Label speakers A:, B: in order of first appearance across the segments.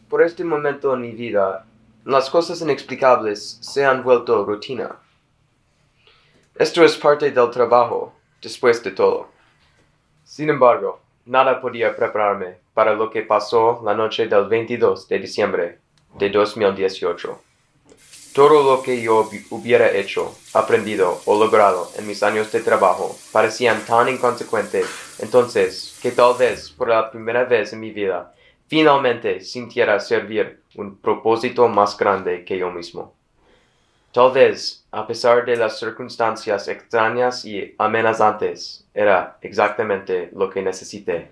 A: por este momento en mi vida, las cosas inexplicables se han vuelto rutina. Esto es parte del trabajo, después de todo. Sin embargo, nada podía prepararme para lo que pasó la noche del 22 de diciembre de 2018. Todo lo que yo hubiera hecho, aprendido o logrado en mis años de trabajo parecían tan inconsecuentes entonces que tal vez por la primera vez en mi vida finalmente sintiera servir un propósito más grande que yo mismo. Tal vez, a pesar de las circunstancias extrañas y amenazantes, era exactamente lo que necesité.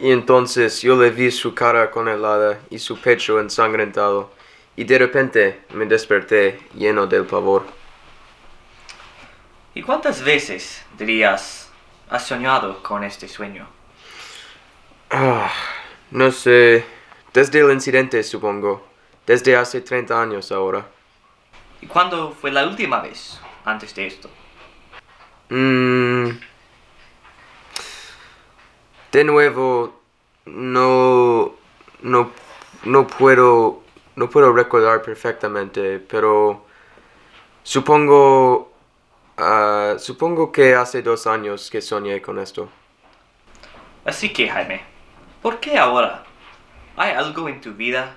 A: Y entonces yo le vi su cara congelada y su pecho ensangrentado, y de repente me desperté lleno del pavor.
B: ¿Y cuántas veces, dirías, has soñado con este sueño?
A: No sé, desde el incidente supongo, desde hace 30 años ahora.
B: ¿Y cuándo fue la última vez antes de esto?
A: De nuevo, no, no puedo recordar perfectamente, pero supongo que hace 2 años que soñé con esto.
B: Así que, Jaime, ¿por qué ahora? ¿Hay algo en tu vida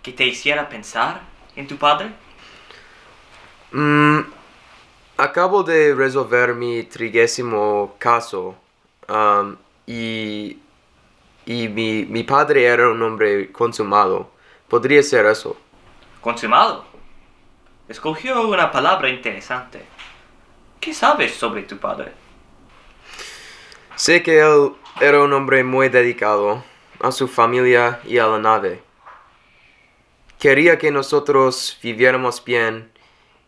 B: que te hiciera pensar en tu padre?
A: Acabo de resolver mi 30º caso, y mi padre era un hombre consumado. Podría ser eso.
B: Consumado. Escogió una palabra interesante. ¿Qué sabes sobre tu padre?
A: Sé que él era un hombre muy dedicado a su familia y a la nave. Quería que nosotros viviéramos bien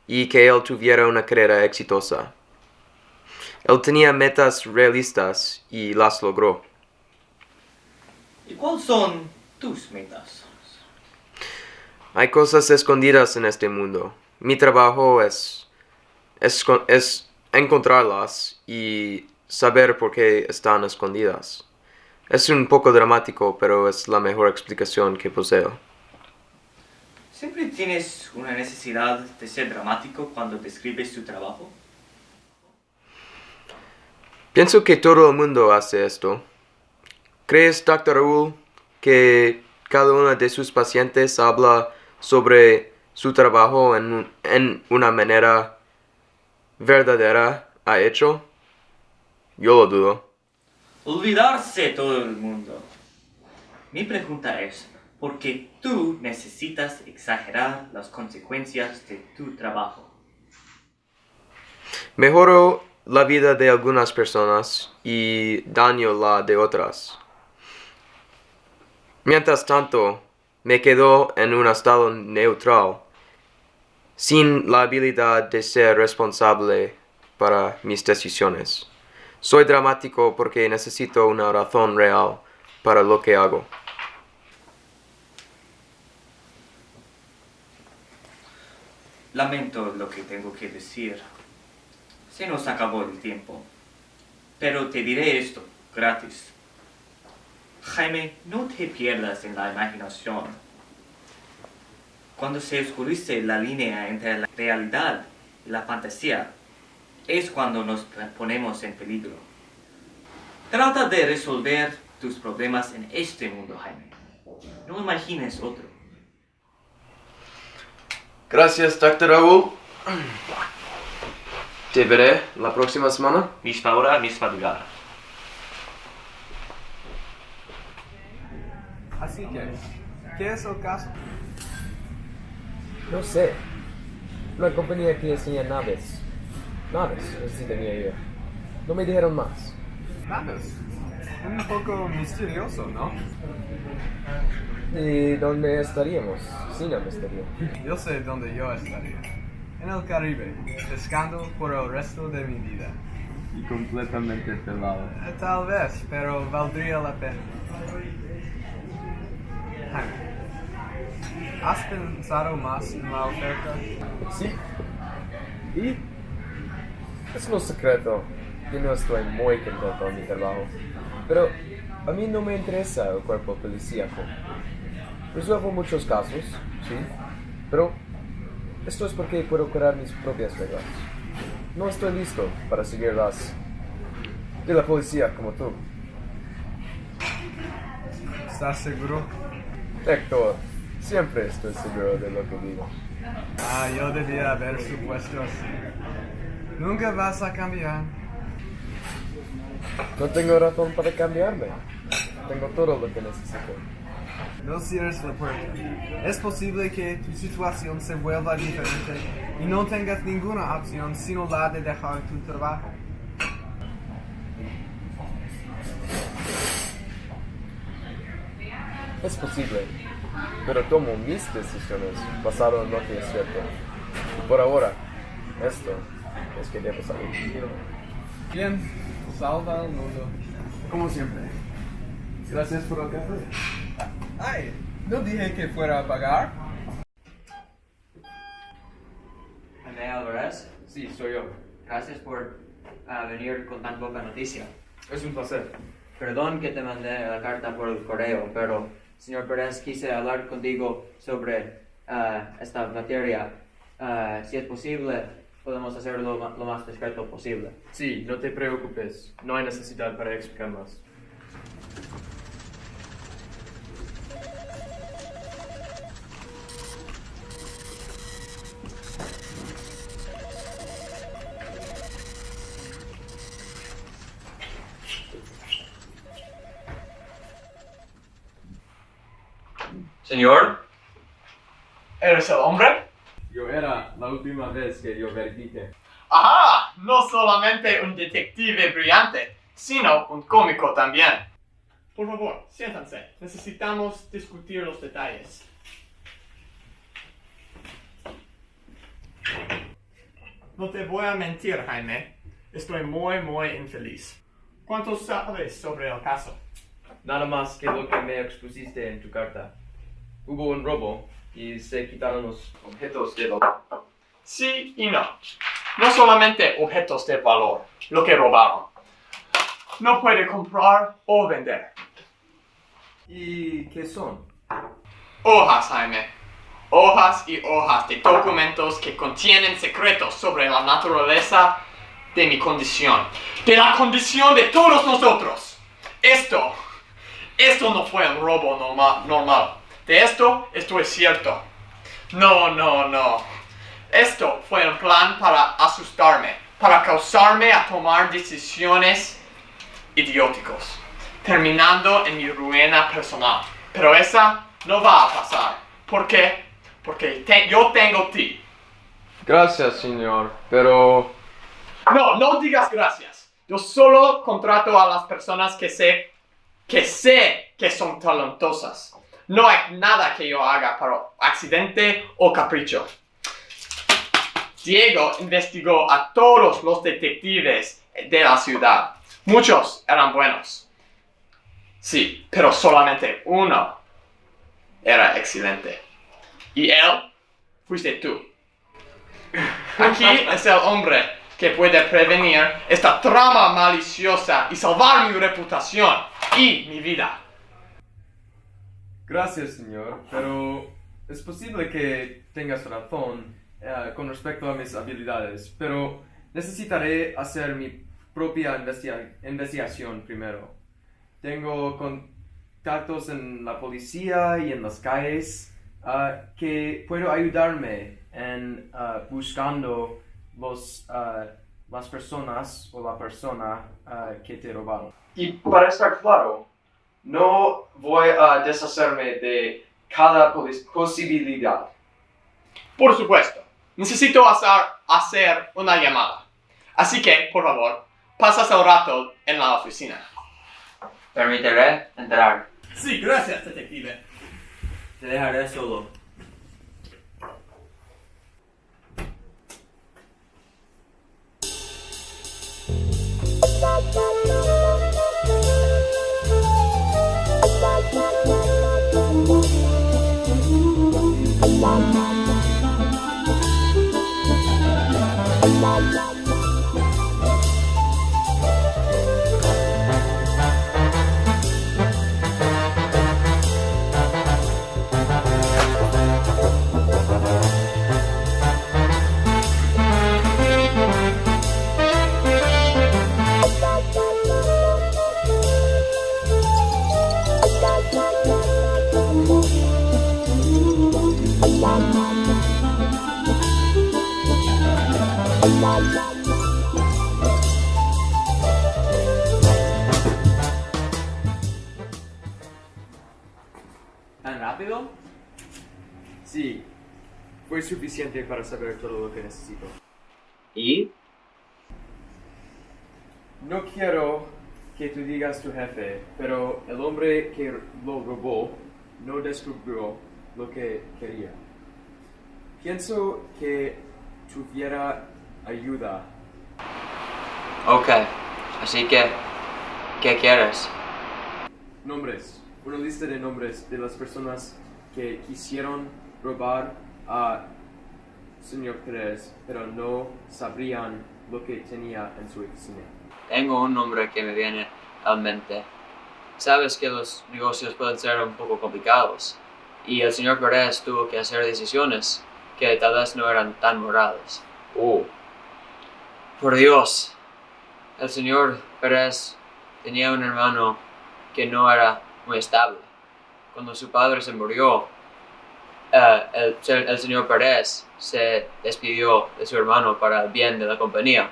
A: y que él tuviera una carrera exitosa. Él tenía metas realistas y las logró.
B: ¿Y cuáles son tus metas?
A: Hay cosas escondidas en este mundo. Mi trabajo es encontrarlas y saber por qué están escondidas. Es un poco dramático, pero es la mejor explicación que poseo.
B: ¿Siempre tienes una necesidad de ser dramático cuando describes tu trabajo?
A: Pienso que todo el mundo hace esto. ¿Crees, Dr. Raúl, que cada uno de sus pacientes habla sobre su trabajo en una manera verdadera a hecho? Yo lo dudo.
B: Olvidarse todo el mundo. Mi pregunta es, ¿por qué tú necesitas exagerar las consecuencias de tu trabajo?
A: Mejoro la vida de algunas personas y daño la de otras. Mientras tanto, me quedo en un estado neutral, sin la habilidad de ser responsable para mis decisiones. Soy dramático porque necesito una razón real para lo que hago.
B: Lamento lo que tengo que decir. Se nos acabó el tiempo. Pero te diré esto, gratis. Jaime, no te pierdas en la imaginación. Cuando se oscurece la línea entre la realidad y la fantasía, es cuando nos ponemos en peligro. Trata de resolver tus problemas en este mundo, Jaime. No imagines otro.
A: Gracias, Dr. Raúl. Te veré la próxima semana.
B: Misma hora, misma lugar.
C: Así que ¿Qué es el caso?
D: No sé. Una compañía que enseña naves. Naves, así tenía yo. No me dijeron más.
C: Naves. Un poco misterioso, ¿no?
D: ¿Y dónde estaríamos? Sin la misterio.
C: Yo sé dónde yo estaría. En el Caribe, pescando por el resto de mi vida.
E: Y completamente pelado.
C: Tal vez, pero valdría la pena. Jaime, ¿has pensado más en la oferta?
D: Sí. Y es un secreto que no estoy muy contento con mi trabajo. Pero a mí no me interesa el cuerpo policíaco. Resuelvo muchos casos, sí, pero esto es porque puedo crear mis propias reglas. No estoy listo para seguir las de la policía como tú.
C: ¿Estás seguro?
D: Héctor, siempre estoy seguro de lo que digo.
C: Yo debía haber supuesto así. Nunca vas a cambiar.
D: No tengo razón para cambiarme. Tengo todo lo que necesito.
C: No cierres la puerta. Es posible que tu situación se vuelva diferente y no tengas ninguna opción sino la de dejar tu trabajo.
D: Es posible, pero tomo mis decisiones basado en lo que es cierto. Y por ahora, esto es que debo salir.
C: Bien, salva al mundo. Como siempre.
E: Gracias por el café.
C: Ay, no dije que fuera a pagar.
B: Jaime Alvarez,
A: Sí, soy yo.
B: gracias por venir con tan poca noticia.
A: Es un placer.
B: Perdón que te mandé la carta por el correo, pero, señor Pérez, quise hablar contigo sobre esta materia. Si es posible, podemos hacerlo lo más discreto posible.
A: Sí, no te preocupes. No hay necesidad para explicar más.
B: Señor, ¿eres el hombre?
E: Yo era la última vez que yo verifiqué.
F: ¡Ajá! No solamente un detective brillante, sino un cómico también. Por favor, siéntanse. Necesitamos discutir los detalles. No te voy a mentir, Jaime. Estoy muy infeliz. ¿Cuánto sabes sobre el caso?
A: Nada más que lo que me expusiste en tu carta. Hubo un robo y se quitaron los objetos de valor.
F: Sí y no. No solamente objetos de valor, lo que robaron. No puede comprar o vender.
A: ¿Y qué son?
F: Hojas, Jaime. Hojas y hojas de documentos que contienen secretos sobre la naturaleza de mi condición. De la condición de todos nosotros. Esto no fue un robo normal. De esto es cierto. No. Esto fue un plan para asustarme, para causarme a tomar decisiones idióticos, terminando en mi ruina personal. Pero esa no va a pasar. ¿Por qué? Porque yo tengo ti.
A: Gracias, señor, pero...
F: No digas gracias. Yo solo contrato a las personas que sé que son talentosas. No hay nada que yo haga por accidente o capricho. Diego investigó a todos los detectives de la ciudad. Muchos eran buenos. Sí, pero solamente uno era excelente. Y él fuiste tú. Aquí es el hombre que puede prevenir esta trama maliciosa y salvar mi reputación y mi vida.
A: Gracias, señor, pero es posible que tengas razón con respecto a mis habilidades, pero necesitaré hacer mi propia investigación primero. Tengo contactos en la policía y en las calles que puedo ayudarme en buscando las personas o la persona que te robaron. Y para estar claro, no voy a deshacerme de cada posibilidad.
F: Por supuesto. Necesito hacer una llamada. Así que, por favor, pasas el rato en la oficina.
B: Permitiré entrar.
F: Sí, gracias, detective.
B: Te dejaré solo.
D: ¿Tan rápido? Sí, fue suficiente para saber todo lo que necesito.
B: ¿Y?
D: No quiero que tú digas tu jefe, pero el hombre que lo robó no descubrió lo que quería. Pienso que tuviera ayuda.
B: Ok. Así que, ¿qué quieres?
D: Nombres. Una lista de nombres de las personas que quisieron robar a señor Pérez, pero no sabrían lo que tenía en su oficina.
B: Tengo un nombre que me viene a mente. Sabes que los negocios pueden ser un poco complicados, y el señor Pérez tuvo que hacer decisiones que tal vez no eran tan morales.
D: Oh,
B: Por Dios, el señor Pérez tenía un hermano que no era muy estable. Cuando su padre se murió, el señor Pérez se despidió de su hermano para el bien de la compañía.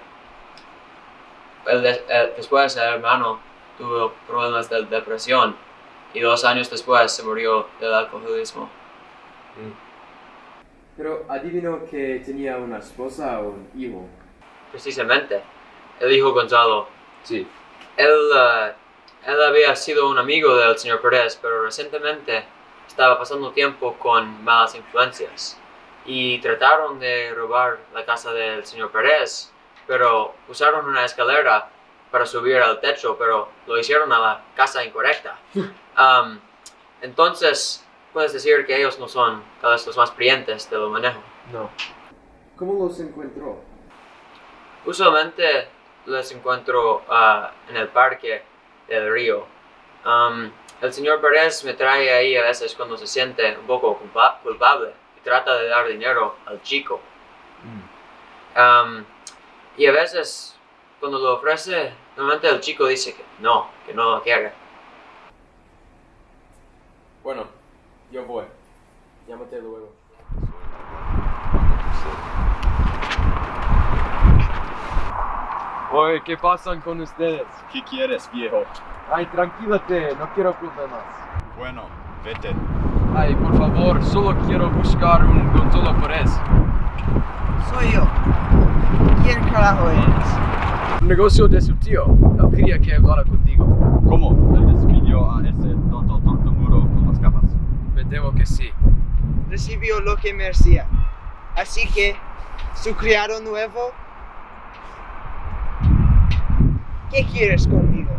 B: Después el hermano tuvo problemas de depresión y 2 años después se murió del alcoholismo.
D: pero adivino que tenía una esposa o un hijo.
B: Precisamente, el hijo Gonzalo.
D: Sí.
B: Él había sido un amigo del señor Pérez, pero recientemente estaba pasando tiempo con malas influencias y trataron de robar la casa del señor Pérez, pero usaron una escalera para subir al techo, pero lo hicieron a la casa incorrecta. Entonces, puedes decir que ellos no son tal vez los más brillantes de lo manejo.
D: No. ¿Cómo los encontró?
B: Usualmente les encuentro en el parque del río. El señor Pérez me trae ahí a veces cuando se siente un poco culpable y trata de dar dinero al chico. Y a veces cuando lo ofrece, normalmente el chico dice que no lo quiere.
D: Bueno, yo voy. Llámate luego. Oye, ¿qué pasan con ustedes?
E: ¿Qué quieres, viejo?
D: Ay, tranquilate, no quiero problemas.
E: Bueno, vete.
D: Ay, por favor, solo quiero buscar un Gonzalo Pérez.
G: Soy yo. ¿Quién carajo eres?
D: Un negocio de su tío. Él quería que hablara contigo.
E: ¿Cómo? ¿Él despidió a ese tonto muro con las gafas?
D: Me temo que sí.
G: Recibió lo que merecía. Así que, su criado nuevo. ¿Qué quieres conmigo?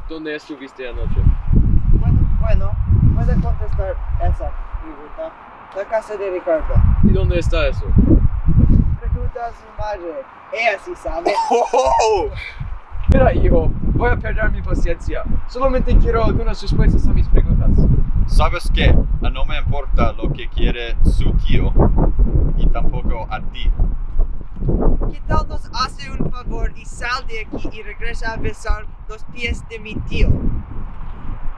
D: ¿Dónde estuviste anoche?
G: Bueno, puedes contestar esa pregunta. La casa de Ricardo.
D: ¿Y dónde está eso?
G: Pregunta a su madre. Ella sí sabe.
D: Mira, hijo, voy a perder mi paciencia. Solamente quiero algunas respuestas a mis preguntas.
E: ¿Sabes qué? No me importa lo que quiere su tío y tampoco a ti.
G: ¿Qué tal nos hace un favor y sal de aquí y regresa a besar los pies de mi tío?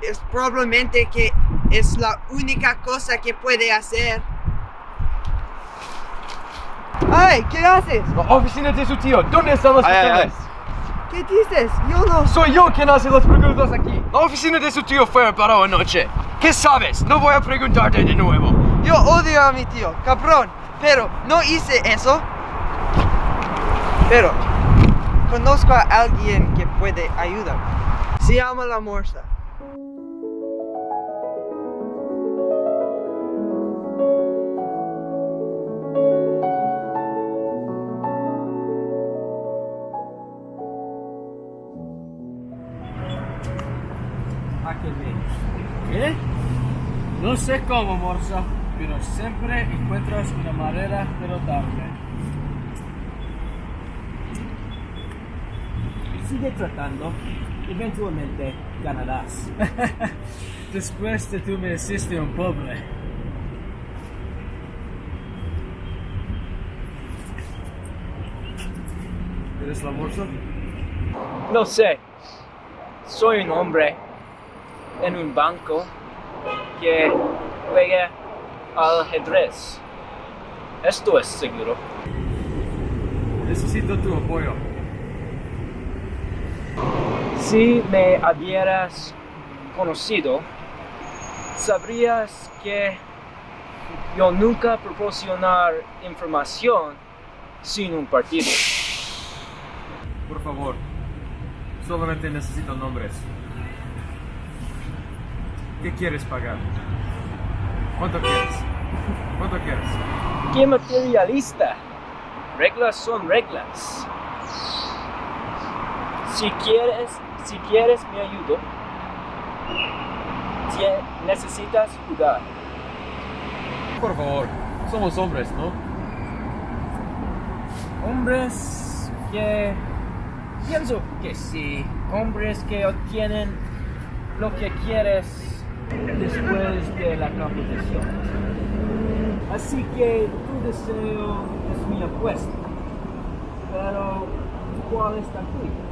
G: Es probablemente que es la única cosa que puede hacer. ¡Ay! ¿Qué haces?
D: La oficina de su tío. ¿Dónde están los papeles?
G: ¿Qué dices? Yo no...
C: Soy yo quien hace las preguntas aquí. La oficina de su tío fue parada anoche. ¿Qué sabes? No voy a preguntarte de nuevo.
G: Yo odio a mi tío, cabrón. Pero no hice eso. Pero conozco a alguien que puede ayudarme. Se llama la Morsa.
H: ¿Qué? No sé cómo, Morsa, pero siempre encuentras una manera de derrotarme. Sigue tratando, eventualmente ganarás. Después de tú me hiciste un pobre.
C: ¿Eres la Morsa?
H: No sé, soy un hombre en un banco que juega al ajedrez. Esto es seguro.
C: Necesito tu apoyo.
H: Si me hubieras conocido, sabrías que yo nunca proporcionar información sin un partido.
C: Por favor, solamente necesito nombres. ¿Qué quieres pagar? ¿Cuánto quieres? ¿Cuánto quieres?
H: ¡Qué materialista! Reglas son reglas. Si quieres mi ayuda, necesitas jugar.
C: Por favor, somos hombres, ¿no?
H: Hombres que... Pienso que sí. Hombres que obtienen lo que quieres después de la competición. Así que tu deseo es mi apuesta. Pero, ¿cuál es la tuya?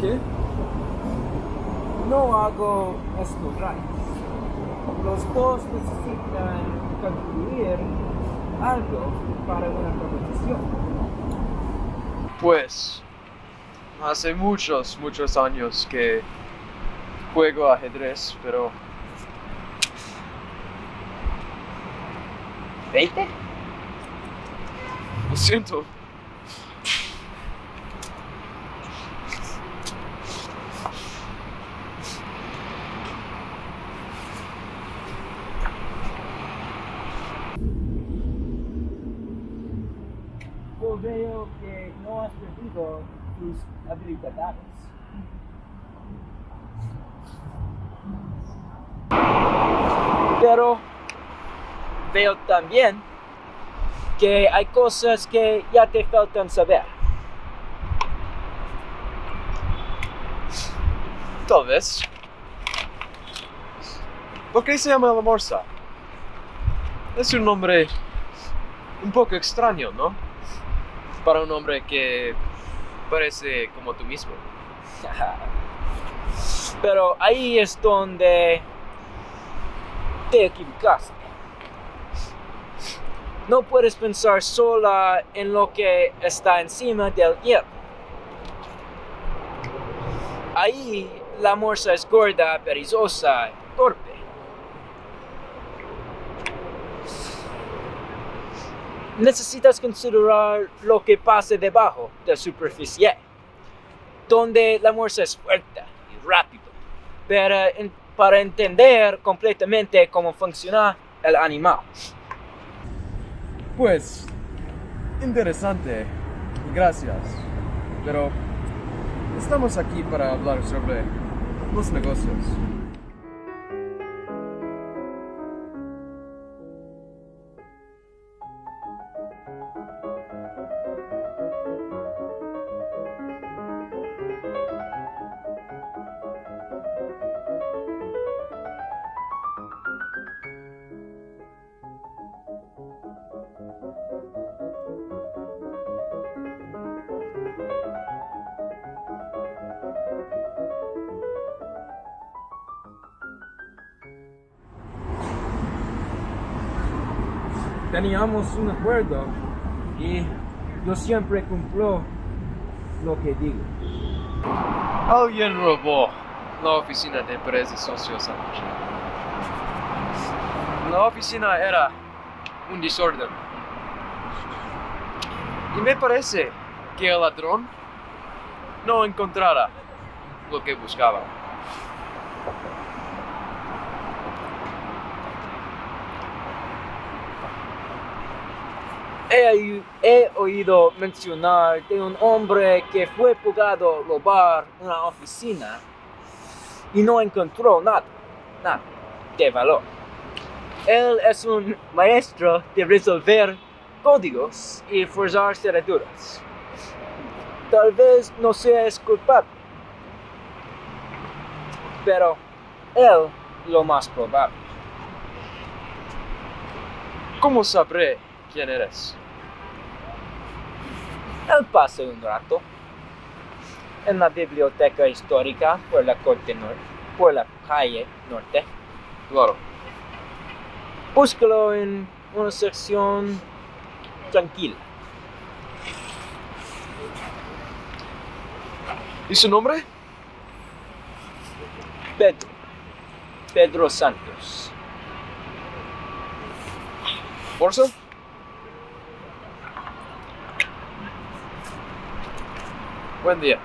C: ¿Qué?
H: No hago esto gratis. Los dos necesitan construir algo para una competición.
C: Pues, hace muchos años que juego ajedrez, pero...
H: ¿20?
C: Lo siento.
H: Yo veo que no has perdido tus habilidades. Pero veo también que hay cosas que ya te faltan saber.
C: Tal vez. ¿Por qué se llama la Morsa? Es un nombre un poco extraño, ¿no? Para un hombre que parece como tú mismo.
H: Pero ahí es donde te equivocaste. No puedes pensar sola en lo que está encima del hielo. Ahí la morsa es gorda, perezosa, torpe. Necesitas considerar lo que pasa debajo de la superficie, donde la morsa es fuerte y rápido, pero para entender completamente cómo funciona el animal.
C: Pues, interesante. Gracias. Pero estamos aquí para hablar sobre los negocios.
H: Teníamos un acuerdo y yo siempre cumplo lo que digo.
C: Alguien robó la oficina de empresas socios anoche. La oficina era un desorden. Y me parece que el ladrón no encontrará lo que buscaba.
H: He oído mencionar de un hombre que fue pagado a robar una oficina y no encontró nada de valor. Él es un maestro de resolver códigos y forzar cerraduras. Tal vez no sea culpable, pero él lo más probable.
C: ¿Cómo sabré quién eres?
H: Él pasa un rato en la biblioteca histórica por la calle norte.
C: Claro.
H: Búscalo en una sección tranquila.
C: ¿Y su nombre?
H: Pedro Santos.
C: ¿Borsa? Buen día.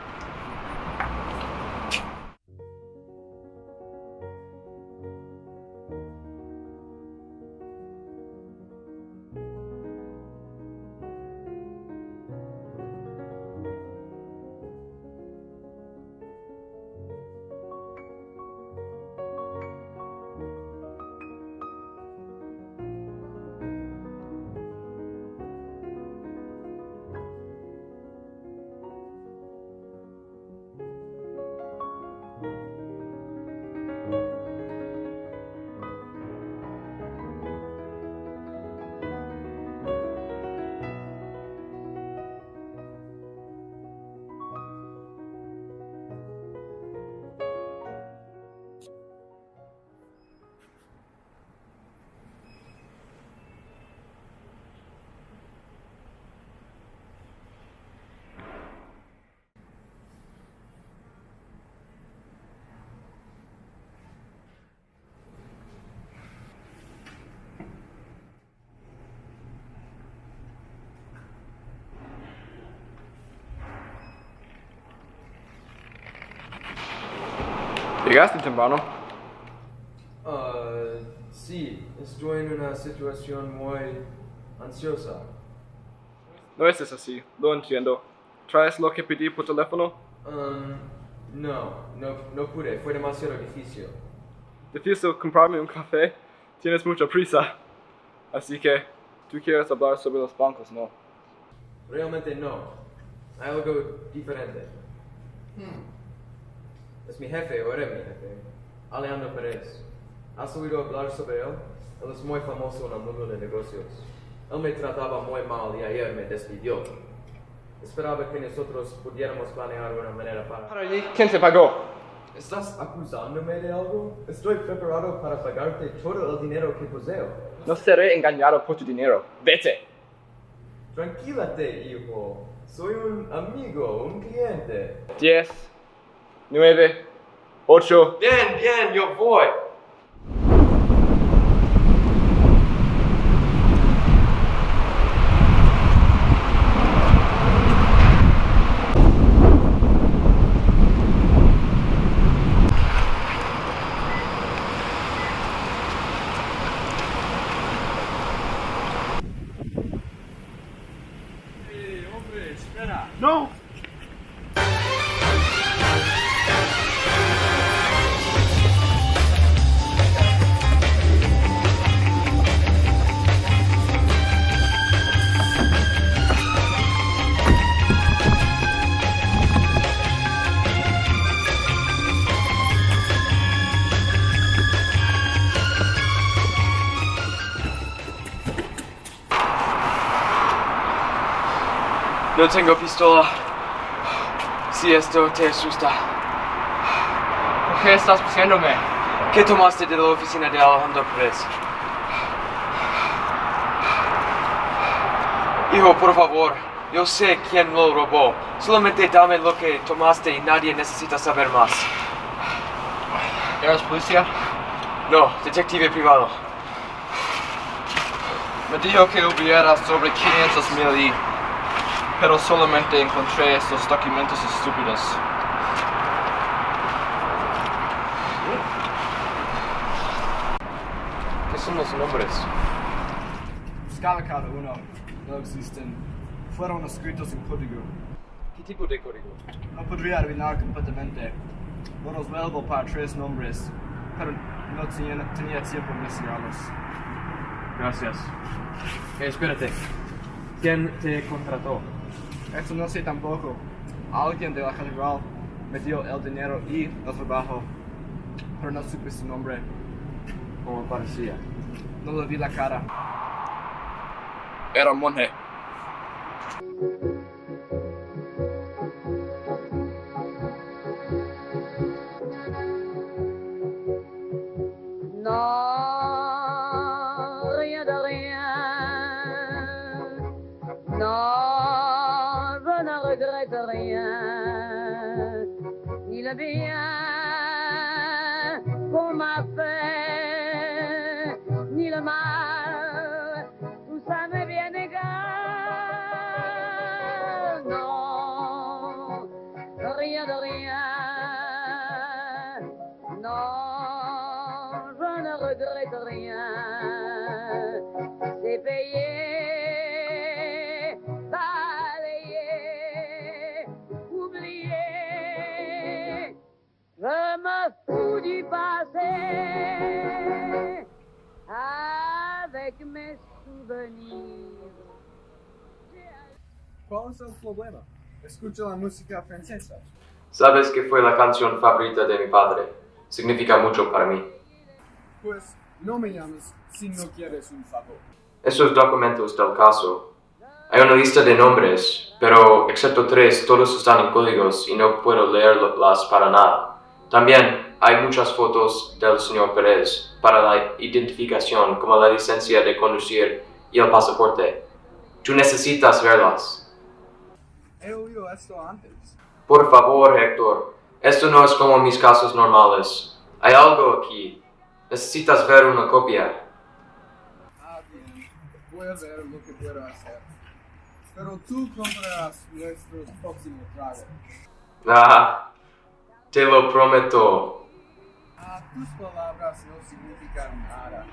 F: ¿Llegaste temprano?
D: Sí, estoy en una situación muy ansiosa.
F: No estés así, lo entiendo. ¿Traes lo que pedí por teléfono?
D: No pude, fue demasiado difícil.
F: Difícil comprarme un café. Tienes mucha prisa. Así que, tú quieres hablar sobre los bancos, ¿no?
D: Realmente no. Hay algo diferente. Es mi jefe, o era mi jefe, Alejandro Pérez. ¿Has oído hablar sobre él? Él es muy famoso en el mundo de negocios. Él me trataba muy mal y ayer me despidió. Esperaba que nosotros pudiéramos planear una manera para...
F: ¿Quién te pagó?
D: ¿Estás acusándome de algo? Estoy preparado para pagarte todo el dinero que poseo.
F: No seré engañado por tu dinero. Vete.
D: Tranquilate, hijo. Soy un amigo, un cliente.
F: 10, 9, 8.
C: Bien, yo voy. Hombre, espera.
F: No.
C: No tengo pistola. Si esto te asusta.
F: ¿Por qué estás diciéndome?
C: ¿Qué tomaste de la oficina de Alejandro Pérez? Hijo, por favor, Yo sé quién lo robó. Solamente dame lo que tomaste y nadie necesita saber más.
F: ¿Eres policía?
C: No, detective privado.
F: Me dijo que hubiera sobre 500,000 pero solamente encontré estos documentos estúpidos.
C: ¿Qué son los nombres?
F: Escala cada uno. No existen. Fueron escritos en código.
C: ¿Qué tipo de código?
F: No podría adivinar completamente. Lo resuelvo para 3 nombres, pero no tenía tiempo de mencionarlos.
C: Gracias. Espérate. ¿Quién te contrató?
F: Eso no sé tampoco. Alguien de la catedral me dio el dinero y el trabajo, pero no supe su nombre.
C: ¿Cómo parecía?
F: No le vi la cara. Era un monje.
I: Non, rien de rien. Non, je ne regrette rien. Ni le bien qu'on m'a fait, ni le mal, tout ça m'est bien égal. Non, rien de rien. Non, je ne regrette rien. C'est payé, balayé, oublié. Je me fous du passé avec mes souvenirs.
F: ¿Cuál es el problema? Escucho la música francesa.
A: Sabes que fue la canción favorita de mi padre. Significa mucho para mí.
F: Pues no me llames si no quieres un favor.
A: Esos documentos del caso. Hay una lista de nombres, pero excepto 3, todos están en códigos y no puedo leerlas para nada. También hay muchas fotos del señor Pérez para la identificación, como la licencia de conducir y el pasaporte. Tú necesitas verlas.
F: He oído esto antes.
A: Por favor, Héctor. Esto no es como mis casos normales. Hay algo aquí. Necesitas ver una copia.
F: Ah, bien. Voy a ver lo que puedo hacer. Pero tú comprarás nuestros próximos tragos.
A: Ah, te lo prometo.
F: Ah, tus palabras no significan nada.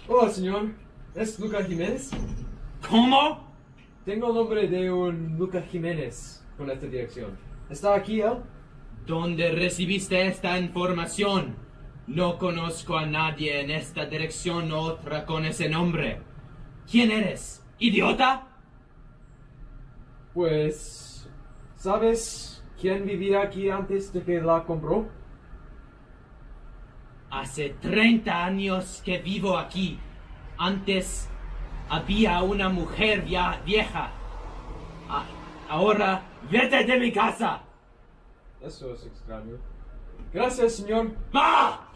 C: Hola, señor. ¿Es Lucas Jiménez?
H: ¿Cómo?
C: Tengo el nombre de un Lucas Jiménez con esta dirección. ¿Está aquí él?
J: ¿Dónde recibiste esta información? No conozco a nadie en esta dirección o otra con ese nombre. ¿Quién eres? ¿Idiota?
C: Pues... ¿sabes quién vivía aquí antes de que la compró?
J: Hace 30 años que vivo aquí. Antes había una mujer vieja. Ahora, vete de mi casa.
C: Eso es extraño. Gracias, señor.
J: ¡Ah!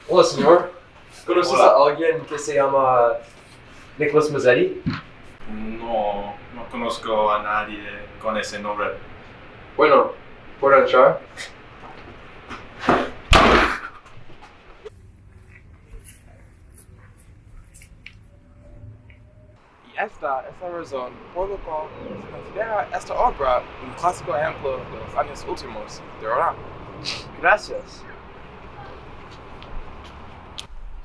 C: Hola, señor. ¿Conoces
E: Hola.
C: a alguien que se llama Nicholas Mazzetti?
E: No, no conozco a nadie con ese nombre.
C: Bueno, ¿puedo entrar?
K: Y esta es la razón por la cual se considera esta obra un clásico ejemplo de los años últimos de Rodin.
C: Gracias.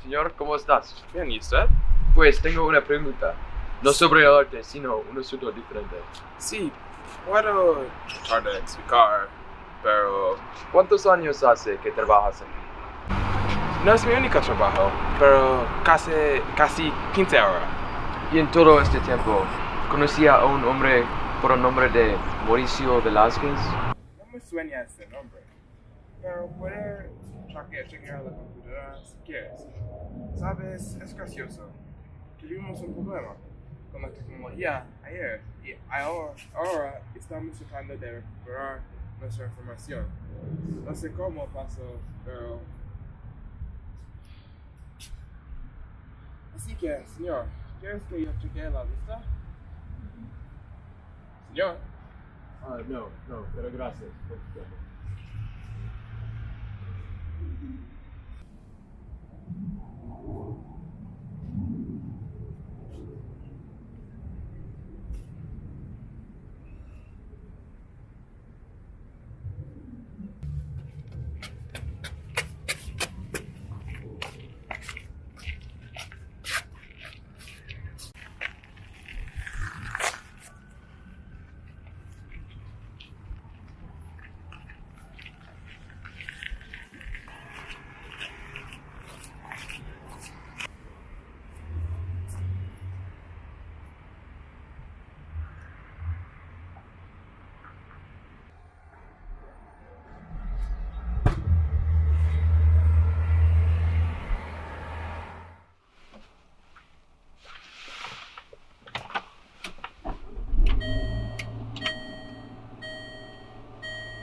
C: Señor, ¿cómo estás?
K: Bien, ¿y usted?
C: Pues tengo una pregunta. No sobre el arte, sino un asunto diferente.
K: Sí, puedo tratar de explicar, pero
C: ¿Cuántos años hace que trabajas aquí?
K: no es mi único trabajo, pero casi 15 ahora.
C: Y en todo este tiempo, ¿conocía a un hombre por el nombre de Mauricio Velázquez?
K: No me suena ese nombre, pero puedes chequear la computadora si quieres. Sabes, es gracioso. Tuvimos un problema con la tecnología ayer y ahora estamos tratando de recuperar nuestra información. No sé cómo pasó, pero... Así que, señor, ¿quieres que yo chequee la lista? Señor.
C: No, pero gracias.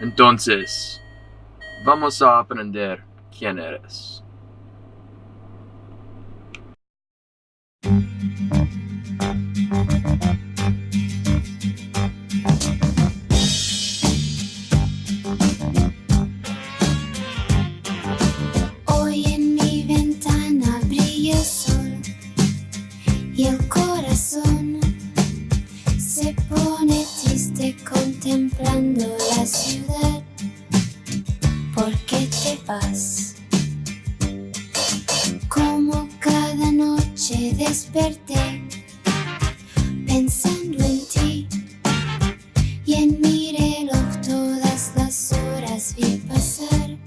C: Entonces, vamos a aprender quién eres.
L: Hoy en mi ventana brilla el sol y el corazón se pone triste contemplando la ciudad. ¿Por qué te vas? Como cada noche desperté pensando en ti y en mi reloj todas las horas vi pasar.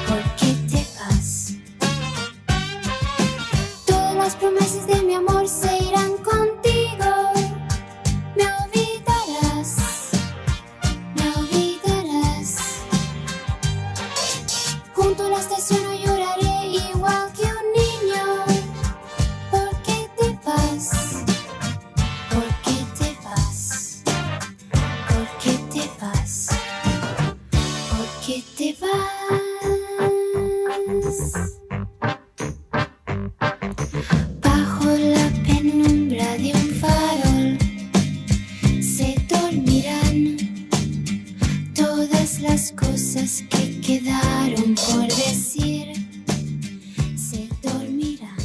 L: ¿Por qué te vas? Todas las promesas de mi amor se irán contigo. Me olvidarás, me olvidarás. Junto a la estación no lloraré igual que un niño. ¿Por qué te vas? ¿Por qué te vas? ¿Por qué te vas? ¿Por qué te vas? Bajo la penumbra de un farol se dormirán todas las cosas que quedaron por decir. Se dormirán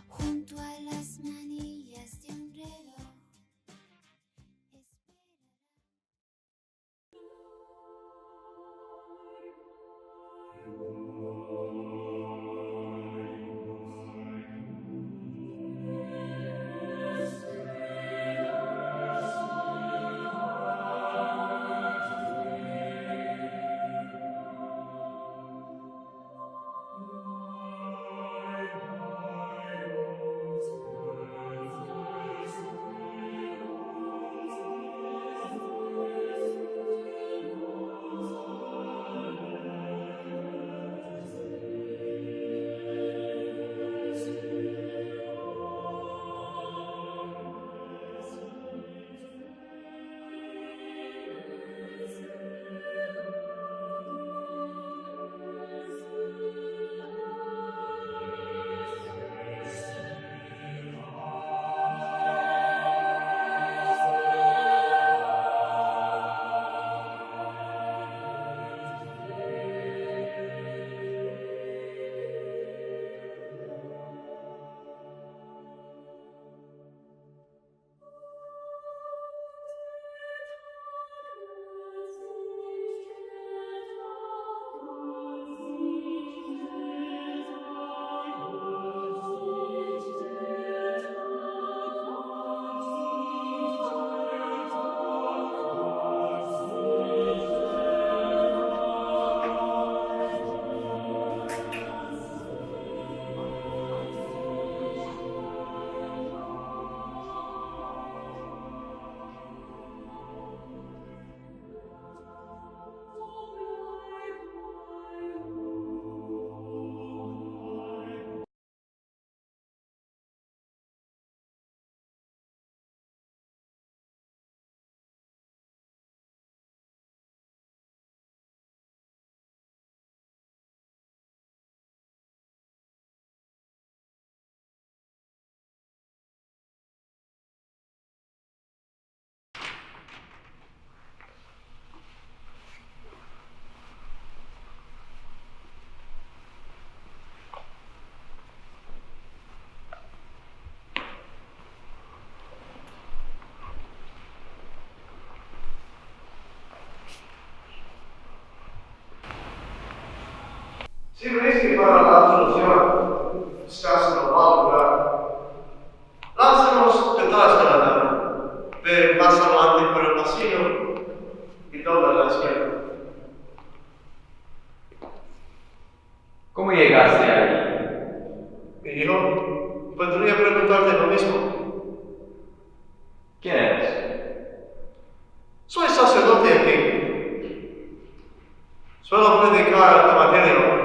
L: junto a las manillas de un reloj.
M: Si ves que para la solución estás en el mal lugar, lánzanos detrás de la nave, ve más adelante por el pasillo y dobla a la izquierda.
C: ¿Cómo llegaste ahí?
M: Mi hijo, podría preguntarte lo mismo.
C: ¿Quién eres?
M: Soy sacerdote aquí. Suelo predicar el Evangelio,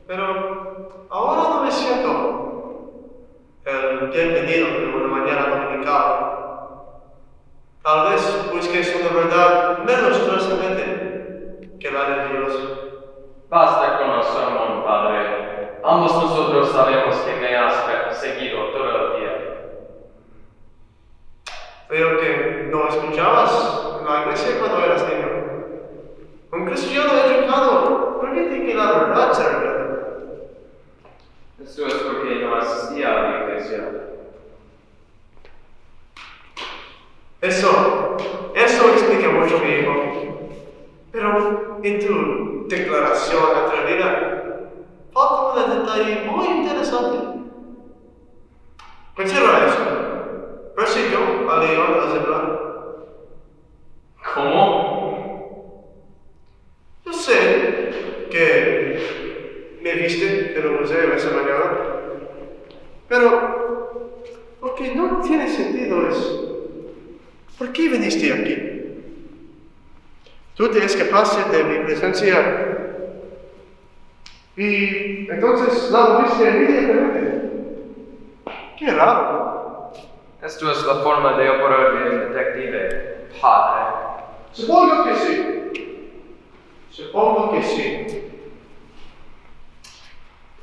M: pero ahora no me siento el bienvenido de una mañana dominical. Tal vez busques una verdad menos trascendente que la de Dios.
C: Basta con el sermón, Padre. Ambos nosotros sabemos que me has seguido todo el día.
M: Veo que no escuchabas en la iglesia cuando eras niño. Un cristiano educado permite que la verdad se revele.
C: Esto es porque no asistía a la iglesia.
M: Eso explica mucho, mi hijo. Pero en tu declaración atrevida, falta un detalle muy interesante. Considera eso. Persiguió a León a Zebra.
C: ¿Cómo?
M: Yo sé que me viste en el museo esa mañana, pero lo que no tiene sentido es ¿por qué viniste aquí? Tú te escapaste de mi presencia y entonces la viste inmediatamente. Qué raro.
C: Esto es la forma de operar de un detective, Padre.
M: Supongo que sí. Supongo que sí.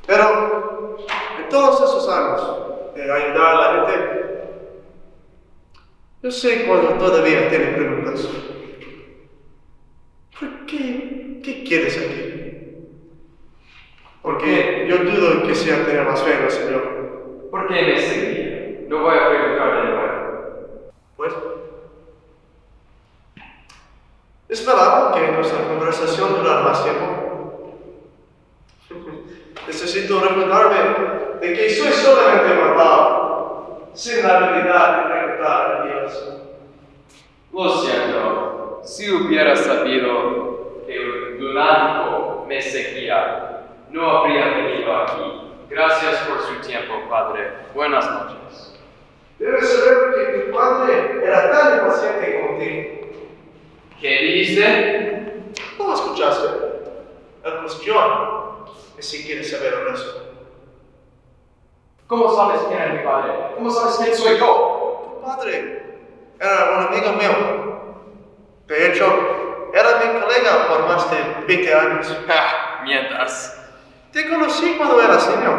M: Pero en todos esos años de ayudar a la gente, yo sé cuando todavía tiene preguntas. ¿Por qué? ¿Qué quieres aquí? Porque yo dudo que sea tener más fe en el Señor.
C: ¿Por qué me seguí? No voy a preguntar de nuevo.
M: Pues, esperaba que nuestra conversación durara más tiempo. Necesito recordarme de que soy solamente mortal, sin la habilidad de preguntar a Dios.
C: Lo siento. Si hubiera sabido que un lunático me seguía, no habría venido aquí. Gracias por su tiempo, Padre. Buenas noches.
M: Debes saber que tu padre era tan impaciente contigo.
C: ¿Qué dice?
M: ¿No escuchaste? La cuestión es si quieres saber el resto.
C: ¿Cómo sabes quién es mi padre? ¿Cómo sabes quién soy yo?
M: Tu padre era un amigo mío. De hecho, era mi colega por más de 20 años.
C: Mientas.
M: Te conocí cuando eras niño.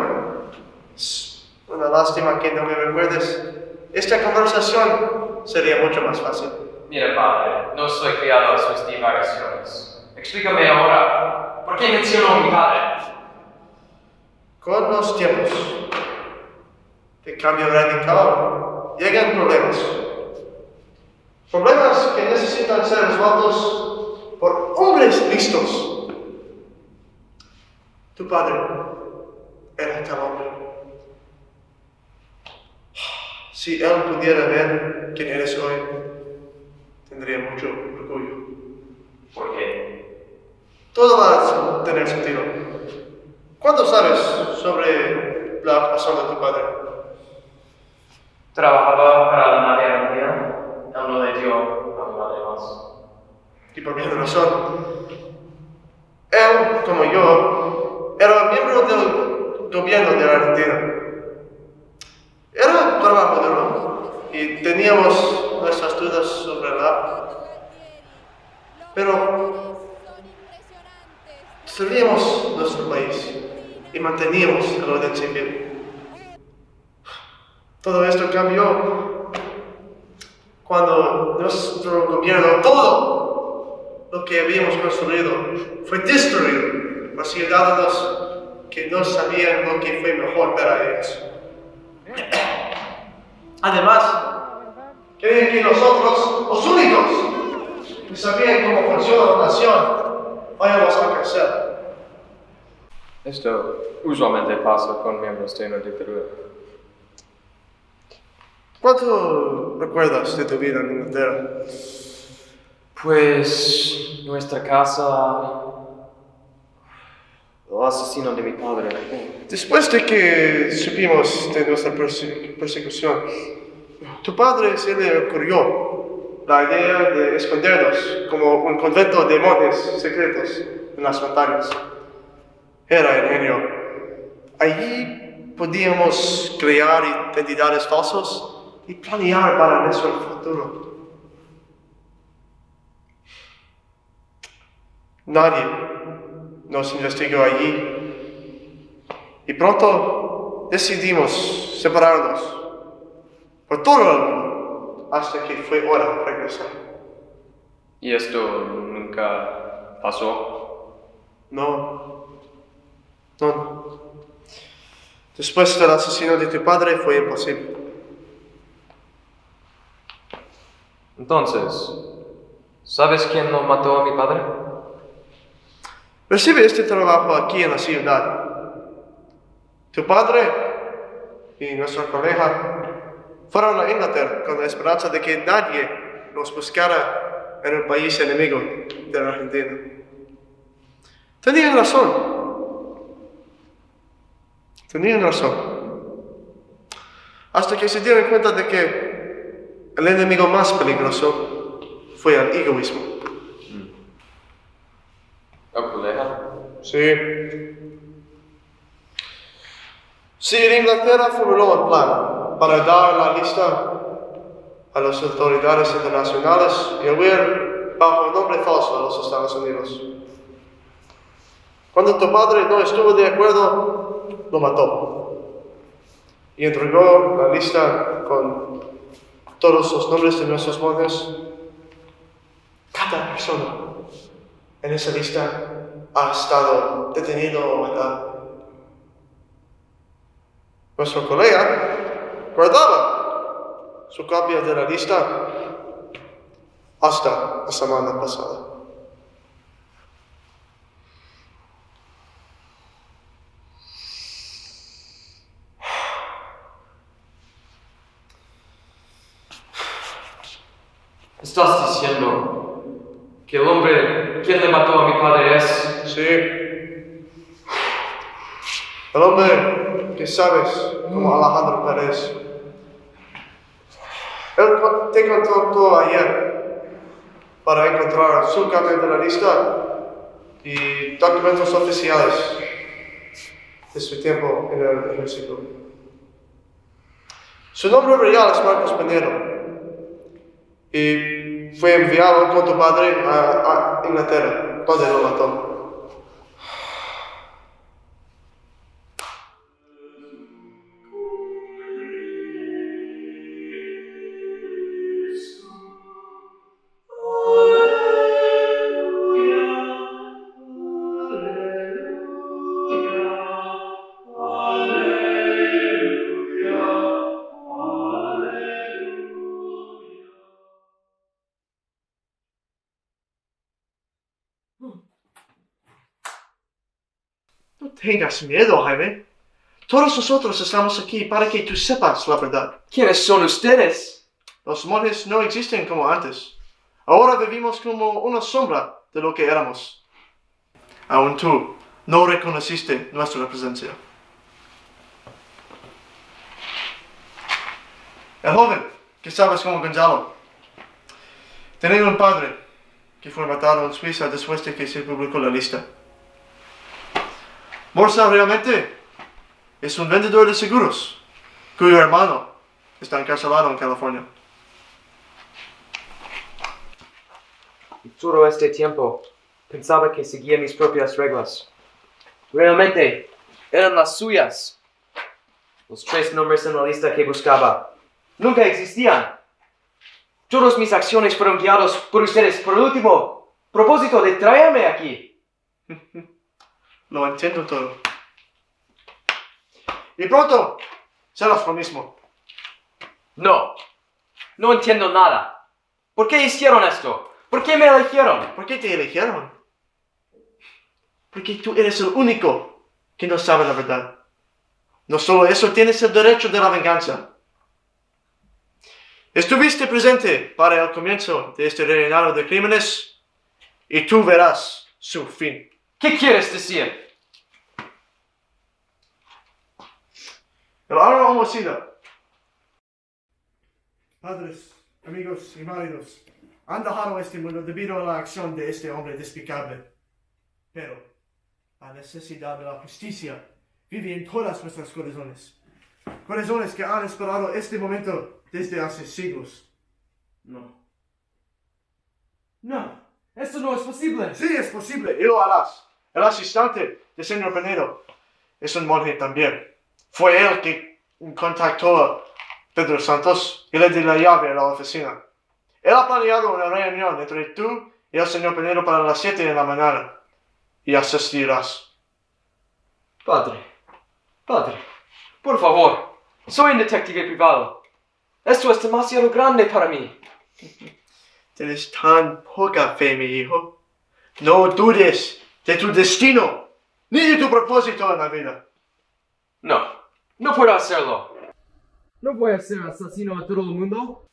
M: Una lástima que no me recuerdes. Esta conversación sería mucho más fácil.
C: Mira, Padre, no soy criado a sus divagaciones. Explícame ahora, ¿por qué mencionó a mi padre?
M: Con los tiempos de cambio radical llegan problemas. Problemas que necesitan ser resueltos por hombres listos. Tu padre era tal hombre. Si él pudiera ver quién eres hoy, tendría mucho orgullo.
C: ¿Por qué?
M: Todo va a tener sentido. ¿Cuánto sabes sobre la actuación de tu padre?
C: Trabajaba para la nave andina. Él no le dio a mi madre más.
M: Y por bien razón. Él, como yo, era miembro del gobierno de Argentina. Era trabajo duro y teníamos nuestras dudas sobre la. Pero servíamos nuestro país y manteníamos el orden civil. Todo esto cambió cuando nuestro gobierno, todo lo que habíamos construido, fue destruido por ciudadanos que no sabían lo que fue mejor para ellos. Además, creen que nosotros, los únicos que sabían cómo funciona la nación, vayamos a crecer.
C: Esto usualmente pasa con miembros de una dictadura.
M: ¿Cuánto recuerdas de tu vida en Inglaterra?
A: Pues nuestra casa... El asesino de mi padre.
M: Después de que supimos de nuestra persecución, tu padre se le ocurrió la idea de escondernos como un convento de monjes secretos en las montañas. Era ingenio. Allí podíamos crear identidades falsas y planear para nuestro futuro. Nadie nos investigó allí y pronto decidimos separarnos por todo el mundo hasta que fue hora de regresar.
C: ¿Y esto nunca pasó?
M: No. Después del asesino de tu padre fue imposible.
A: Entonces, ¿sabes quién no mató a mi padre?
M: Recibe este trabajo aquí en la ciudad. Tu padre y nuestra pareja fueron a Inglaterra con la esperanza de que nadie nos buscara en un país enemigo de la Argentina. Tenían razón. Hasta que se dieron cuenta de que el enemigo más peligroso fue el egoísmo.
C: ¿El colega?
M: Sí. Sí, en Inglaterra formuló un plan para dar la lista a las autoridades internacionales y huir bajo un nombre falso a los Estados Unidos. Cuando tu padre no estuvo de acuerdo, lo mató y entregó la lista con todos los nombres de nuestros monjes. Cada persona en esa lista ha estado detenido o matado. Nuestro colega guardaba su copia de la lista hasta la semana pasada.
A: ¿Estás diciendo que el hombre quien le mató a mi padre es?
M: Sí. El hombre que sabes como Alejandro Pérez. Él te contactó ayer para encontrar su copia de la lista y documentos oficiales de su tiempo en el ejército. Su nombre real es Marcos Pinero y fue enviado con tu padre a Inglaterra, donde lo mató. No tengas miedo, Jaime. Todos nosotros estamos aquí para que tú sepas la verdad.
A: ¿Quiénes son ustedes?
M: Los monjes no existen como antes. Ahora vivimos como una sombra de lo que éramos. Aún tú no reconociste nuestra presencia. El joven que sabes como Gonzalo tenía un padre que fue matado en Suiza después de que se publicó la lista. Morsa realmente es un vendedor de seguros, cuyo hermano está encarcelado en California.
A: Y todo este tiempo pensaba que seguía mis propias reglas. Realmente eran las suyas. Los 3 nombres en la lista que buscaba nunca existían. Todas mis acciones fueron guiadas por ustedes por el último propósito de traerme aquí.
M: Lo entiendo todo. Y pronto serás lo mismo.
A: No entiendo nada. ¿Por qué hicieron esto? ¿Por qué me eligieron?
M: ¿Por qué te eligieron? Porque tú eres el único que no sabe la verdad. No solo eso, tienes el derecho de la venganza. Estuviste presente para el comienzo de este reinado de crímenes y tú verás su fin.
A: ¿Qué quieres decir?
M: El ahora homicida. Padres, amigos y maridos, han dejado este mundo debido a la acción de este hombre despicable. Pero la necesidad de la justicia vive en todas nuestros corazones. Corazones que han esperado este momento desde hace siglos.
D: No, esto no es posible.
M: Sí, es posible y lo harás. El asistente del señor Pinedo es un monje también. Fue él que contactó a Pedro Santos y le dio la llave a la oficina. Él ha planeado una reunión entre tú y el señor Pinedo para las 7 de la mañana. Y asistirás.
A: Padre, por favor, soy un detective privado. Esto es demasiado grande para mí.
M: Tienes tan poca fe, mi hijo. No dudes de tu destino, ni de tu propósito en la vida.
A: No puedo hacerlo.
D: ¿No voy a ser asesino a todo el mundo?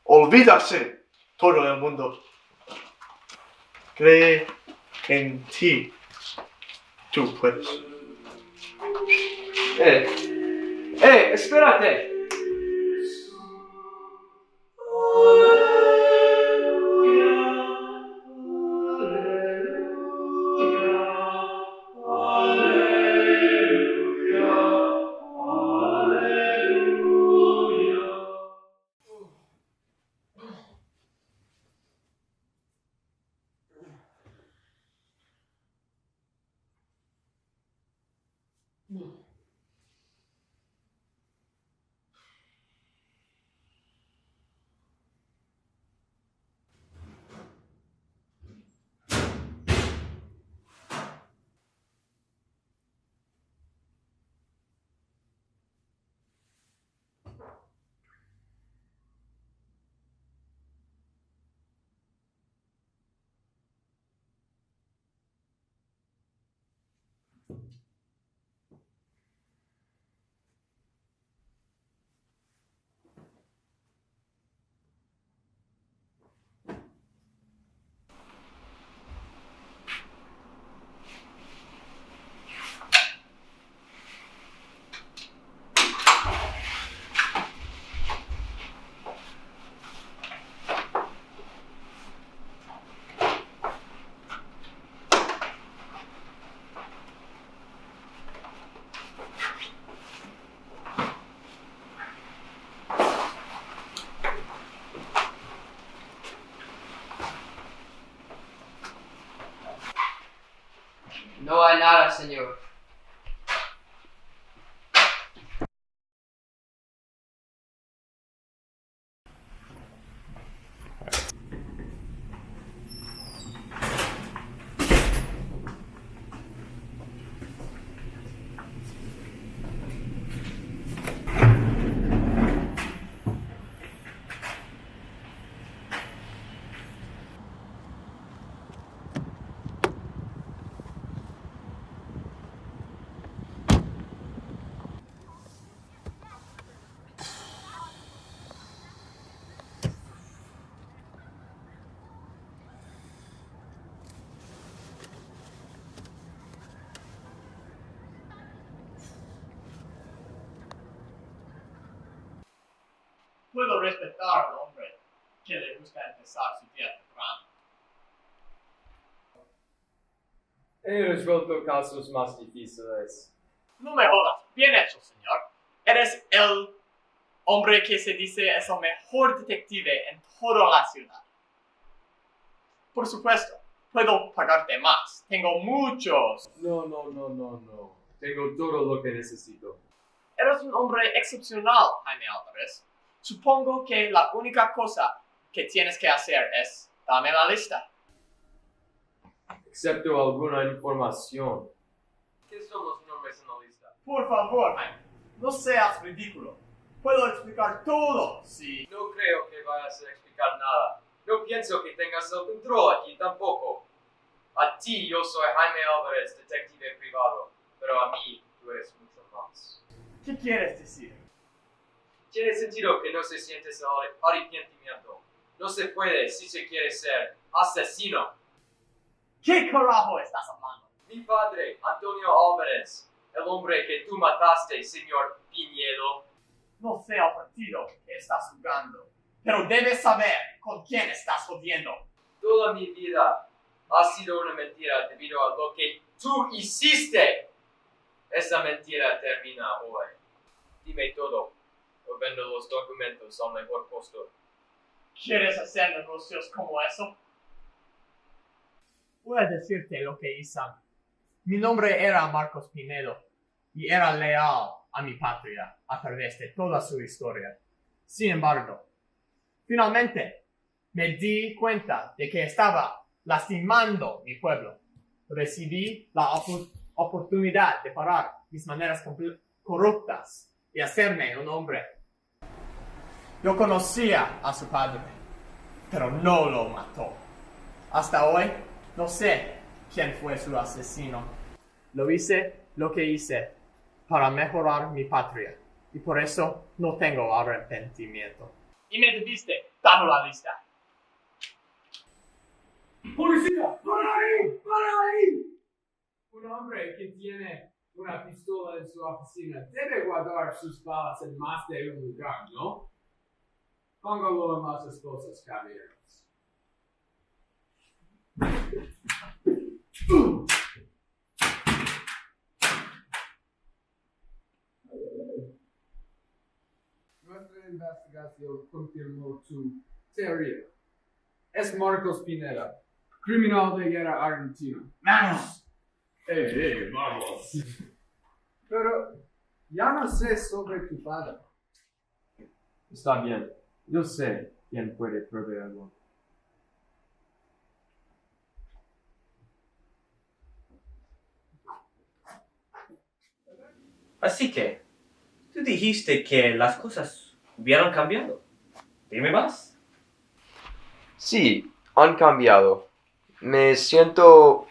M: Olvídase todo el mundo. Cree en ti. Tú puedes.
A: Espérate.
N: No hay nada, señor.
F: Puedo respetar al hombre que le gusta empezar su día temprano.
D: He resuelto casos más difíciles.
F: No me jodas. Bien hecho, señor. Eres el hombre que se dice es el mejor detective en toda la ciudad. Por supuesto, puedo pagarte más. Tengo muchos.
D: No. Tengo todo lo que necesito.
F: Eres un hombre excepcional, Jaime Álvarez. Supongo que la única cosa que tienes que hacer es darme la lista.
D: Excepto alguna información.
C: ¿Qué son los nombres en la lista?
F: Por favor, Jaime, no seas ridículo. Puedo explicar todo, sí.
C: No creo que vayas a explicar nada. No pienso que tengas el control aquí tampoco. A A ti yo soy Jaime Álvarez, detective privado, pero a mí tú eres mucho más.
F: ¿Qué quieres decir?
C: Tiene sentido que no se siente ese arrepentimiento. No se puede si se quiere ser asesino.
F: ¿Qué carajo estás hablando?
C: Mi padre, Antonio Álvarez, el hombre que tú mataste, señor Piñedo.
F: No sé al partido que estás jugando, pero debes saber con quién estás jodiendo.
C: Toda mi vida ha sido una mentira debido a lo que tú hiciste. Esa mentira termina hoy. Dime todo, o vendo los documentos al mejor postor.
F: ¿Quieres hacer negocios como eso? Voy a decirte lo que hice. Mi nombre era Marcos Pinedo y era leal a mi patria a través de toda su historia. Sin embargo, finalmente me di cuenta de que estaba lastimando mi pueblo. Recibí la oportunidad de parar mis maneras corruptas y hacerme un hombre. Yo conocía a su padre, pero no lo mató. Hasta hoy, no sé quién fue su asesino. Lo hice lo que hice para mejorar mi patria, y por eso no tengo arrepentimiento. Y me debiste, dame la lista.
J: ¡Policía! ¡Para ahí! ¡Para ahí! Un hombre que tiene una pistola en su oficina debe guardar sus balas en más de un lugar, ¿no? Póngalo en las esposas, caballeros. Nuestra investigación confirmó tu teoría. Es Marcos Pineda, criminal de guerra argentino.
F: ¡Vamos!
J: Vamos. Pero ya no sé sobre tu padre.
D: Está bien. Yo sé quién puede proveerlo.
B: Así que, tú dijiste que las cosas hubieran cambiado. Dime más.
A: Sí, han cambiado. Me siento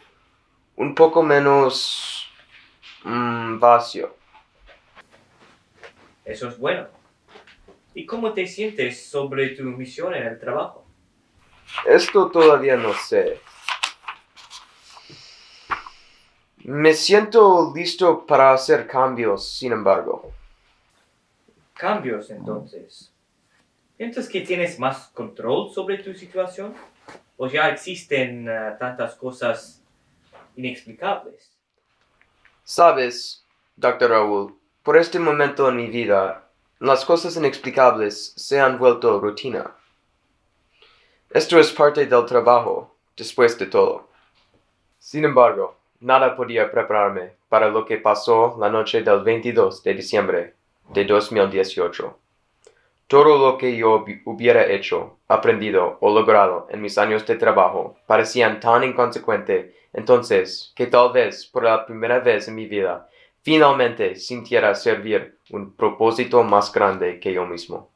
A: un poco menos vacío.
B: Eso es bueno. ¿Y cómo te sientes sobre tu misión en el trabajo?
A: Esto todavía no sé. Me siento listo para hacer cambios, sin embargo.
B: Cambios, entonces. ¿Piensas que tienes más control sobre tu situación? ¿O ya existen tantas cosas inexplicables?
A: Sabes, Dr. Raúl, por este momento en mi vida, las cosas inexplicables se han vuelto rutina. Esto es parte del trabajo, después de todo. Sin embargo, nada podía prepararme para lo que pasó la noche del 22 de diciembre de 2018. Todo lo que yo hubiera hecho, aprendido o logrado en mis años de trabajo parecían tan inconsecuente entonces que tal vez por la primera vez en mi vida finalmente sintiera servir un propósito más grande que yo mismo.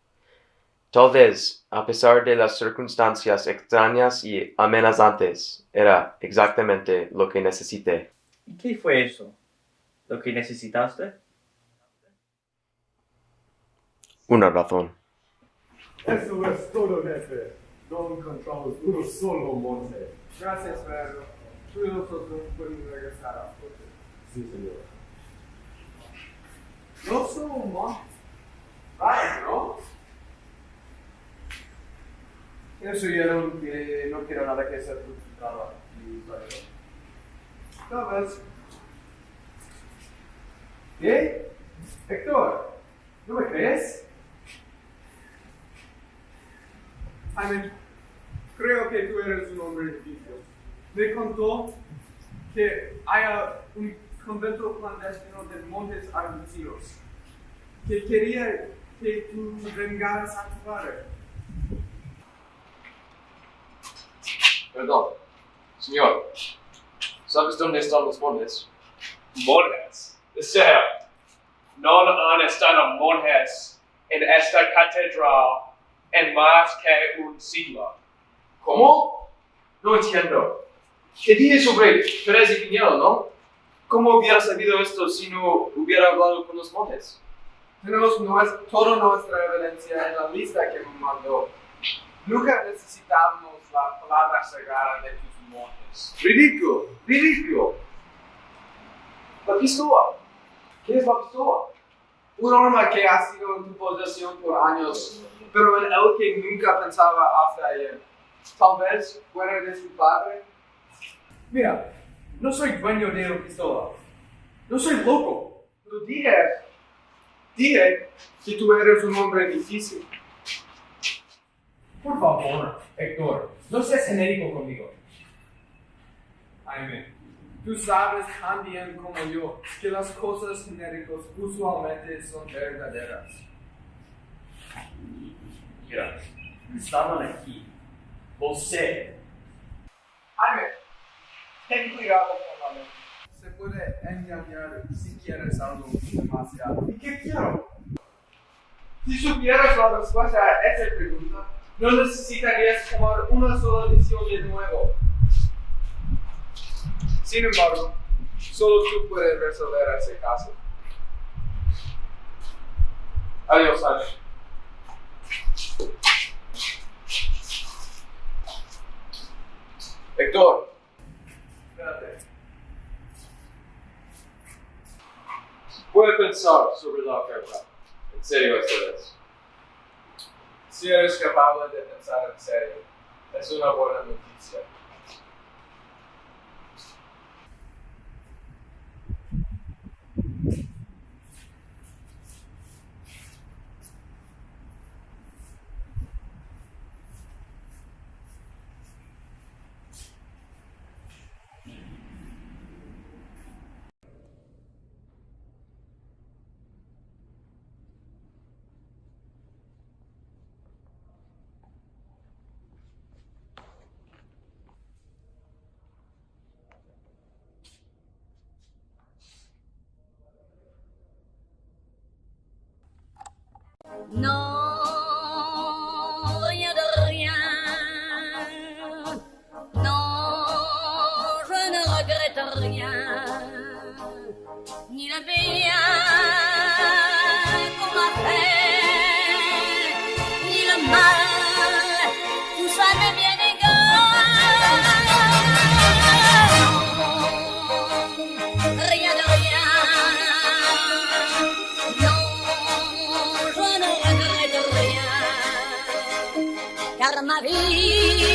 A: Tal vez, a pesar de las circunstancias extrañas y amenazantes, era exactamente lo que necesité.
B: ¿Y qué fue eso? ¿Lo que necesitaste?
A: Una razón.
K: Eso es todo, jefe. No encontramos uno solo monte. Gracias, Pedro. Tú y nosotros podemos regresar a Fuerte. Sí, señor. No solo un monte. Right, ¿no? Eso ya no quiero nada que sea frustrado. Tal vez. ¿Qué? Héctor, ¿no me crees? Jaime, creo que tú eres un hombre difícil. Me contó que hay un convento clandestino de montes argentinos que quería que tú vengaras a tu padre.
C: Perdón. Señor, ¿sabes dónde están los monjes?
F: Monjes. Desea, no han estado monjes en esta catedral en más que un siglo.
C: ¿Cómo? No entiendo. Te dije sobre Pérez y Piñero, ¿no? ¿Cómo hubiera sabido esto si no hubiera hablado con los monjes?
J: Tenemos toda nuestra evidencia en la lista que me mandó. Nunca necesitamos la palabra sagrada de tus monjes.
C: ¡Ridículo! ¡Ridículo! La pistola. ¿Qué es la pistola?
J: Un arma que ha sido en tu posesión por años, pero en el que nunca pensaba hasta ayer. Tal vez fuera de su padre. Mira, no soy dueño de una pistola. No soy loco. Pero dije que tú eres un hombre difícil. Por favor, Héctor, no seas genérico conmigo. Jaime, tú sabes tan bien como yo que las cosas genéricas usualmente son verdaderas.
C: Mira, estaban aquí. Lo sé.
J: Jaime, ten cuidado con la mente. Se puede engañar si quieres algo demasiado. ¿Y qué quiero? Si supieras la respuesta a esa pregunta, no necesitarías tomar una sola decisión de nuevo. Sin embargo, solo tú puedes resolver ese caso. Adiós, Jaime.
C: Héctor.
J: Espérate.
C: Puede pensar sobre la oferta. En serio esta vez.
J: Si eres capaz de pensar en serio, es una buena noticia.
I: Non, rien de rien. Non, je ne regrette rien. Ni le bien qu'on m'a fait, ni le mal, tout ça m'est bien égal. Non, rien de rien. Car ma vie